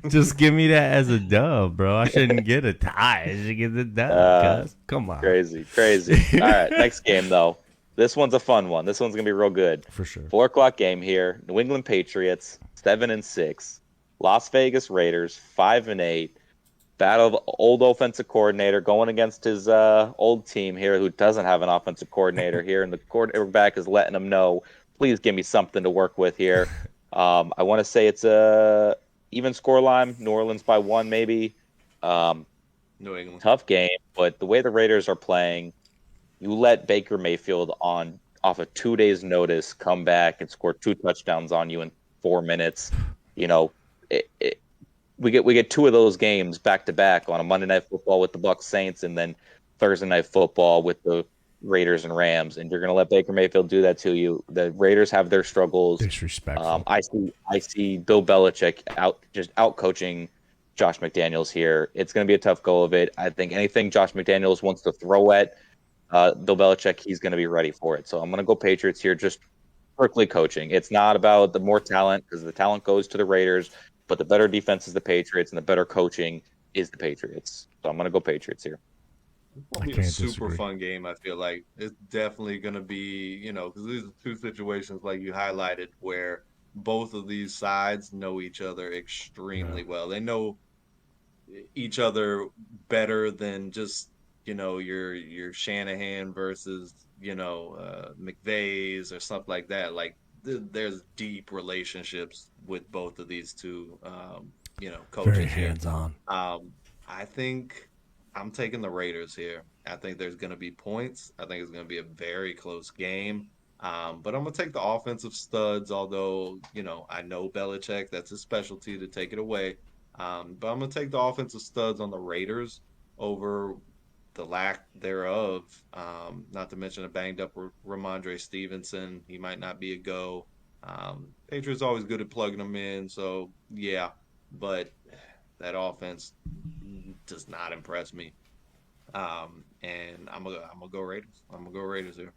Just give me that as a dub, bro. I shouldn't get a tie. I should get the dub, Uh, cuz. Come on. Crazy, crazy. All right, next game though. This one's a fun one. This one's gonna be real good. For sure. 4 o'clock game here. New England Patriots, 7-6. Las Vegas Raiders, 5-8. Battle of old offensive coordinator going against his old team here, who doesn't have an offensive coordinator here, and the quarterback is letting him know, please give me something to work with here. I want to say it's a even score line, New Orleans by one maybe. Um, New England. Tough game, but the way the Raiders are playing, you let Baker Mayfield on off of 2 days' notice come back and score 2 touchdowns on you in 4 minutes. You know, it, we get two of those games back to back on a Monday Night Football with the Bucs Saints, and then Thursday Night Football with the Raiders and Rams, and you're going to let Baker Mayfield do that to you. The Raiders have their struggles. Disrespectful. I see Bill Belichick out coaching Josh McDaniels here. It's going to be a tough go of it. I think anything Josh McDaniels wants to throw at Bill Belichick, he's going to be ready for it. So I'm going to go Patriots here, just strictly coaching. It's not about the more talent, because the talent goes to the Raiders, but the better defense is the Patriots, and the better coaching is the Patriots. So I'm going to go Patriots here. It's gonna be a super fun game. I feel like it's definitely gonna be, because these are two situations like you highlighted where both of these sides know each other extremely well. They know each other better than just your Shanahan versus McVay's or something like that. Like there's deep relationships with both of these two Very coaches here. hands on. I think I'm taking the Raiders here. I think there's going to be points. I think it's going to be a very close game. But I'm going to take the offensive studs, although, I know Belichick, that's his specialty to take it away. But I'm going to take the offensive studs on the Raiders over the lack thereof. Not to mention a banged up Ramondre Stevenson. He might not be a go. Patriots always good at plugging them in. So, yeah. But that offense does not impress me. And I'm gonna go Raiders. I'm gonna go Raiders here.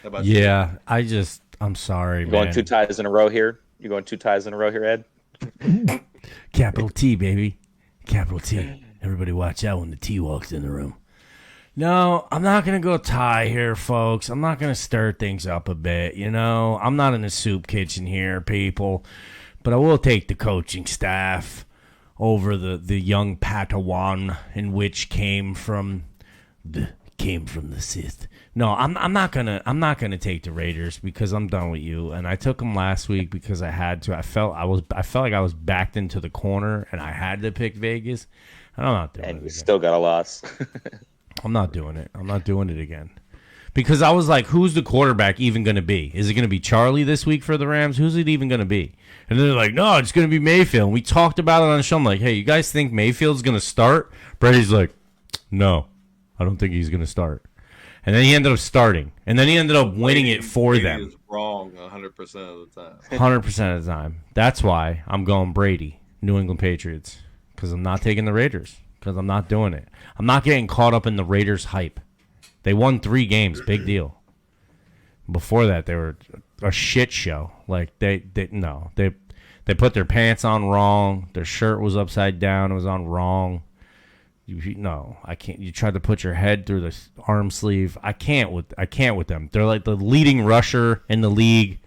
How about you? Yeah, I'm sorry, You going two man. ties in a row here? You going two ties in a row here, Ed? Capital T, baby. Capital T. Everybody watch out when the T walks in the room. No, I'm not going to go tie here, folks. I'm not going to stir things up a bit. I'm not in a soup kitchen here, people. But I will take the coaching staff over the young Padawan, in which came from the Sith. No, I'm not gonna take the Raiders because I'm done with you. And I took them last week because I had to. I felt like I was backed into the corner and I had to pick Vegas. And I'm not doing it And you again. still got a loss. I'm not doing it. I'm not doing it again. Because I was like, who's the quarterback even going to be? Is it going to be Charlie this week for the Rams? Who's it even going to be? And they're like, no, it's going to be Mayfield. And we talked about it on the show. I'm like, hey, you guys think Mayfield's going to start? Brady's like, no, I don't think he's going to start. And then he ended up starting. And then he ended up winning it for Brady them. is wrong 100% of the time. 100% of the time. That's why I'm going Brady, New England Patriots. Because I'm not taking the Raiders. Because I'm not doing it. I'm not getting caught up in the Raiders hype. They won 3 games. Big deal. Before that, they were a shit show. Like, they put their pants on wrong. Their shirt was upside down. It was on wrong. No, I can't. You tried to put your head through the arm sleeve. I can't with them. They're like the leading rusher in the league.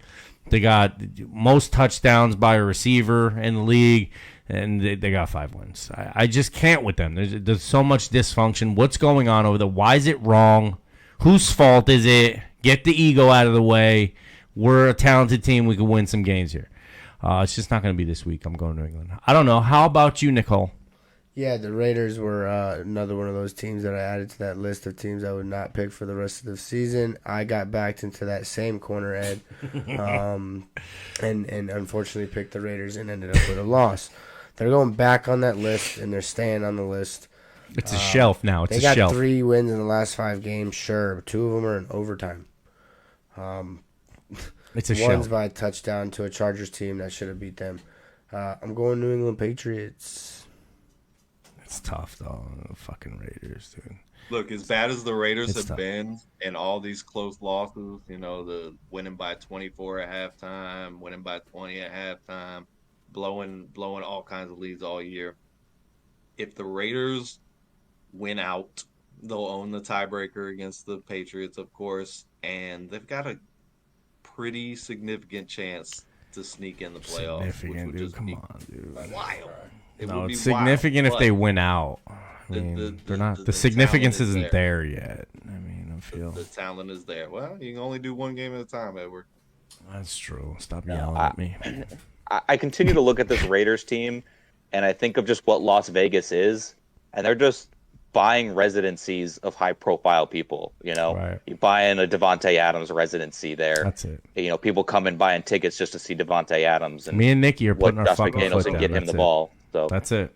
They got most touchdowns by a receiver in the league, and they got 5 wins. I just can't with them. There's so much dysfunction. What's going on over there? Why is it wrong? Whose fault is it? Get the ego out of the way. We're a talented team. We can win some games here. It's just not going to be this week. I'm going to England. I don't know. How about you, Nicole? Yeah, the Raiders were another one of those teams that I added to that list of teams I would not pick for the rest of the season. I got backed into that same corner, Ed, and unfortunately picked the Raiders and ended up with a loss. They're going back on that list, and they're staying on the list. It's a shelf now. It's They a got shelf. 3 wins in the last 5 games, sure. But 2 of them are in overtime. It's a One's shelf. by a touchdown to a Chargers team that should have beat them. I'm going New England Patriots. It's tough, though. The fucking Raiders, dude. Look, as bad as the Raiders It's have tough. been in all these close losses, the winning by 24 at halftime, winning by 20 at halftime, blowing all kinds of leads all year. If the Raiders win out, they'll own the tiebreaker against the Patriots, of course, and they've got a pretty significant chance to sneak in the playoffs, which Significant, would dude. just Come be on, dude. wild. It No, would be it's significant wild, if they but win out. I the- mean, the- they're the- not. the The significance talent is isn't there yet. I mean, I feel the talent is there. Well, you can only do one game at a time, Edward. that's true. Stop yelling at me. I continue to look at this Raiders team, and I think of just what Las Vegas is, and they're just buying residencies of high-profile people. You know, Right. you buying a Devontae Adams residency there. That's it. You know, people come and buying tickets just to see Devontae Adams and Me and Nikki are what putting our Josh fucking McDaniels foot and down. get him That's the it. ball. So That's it.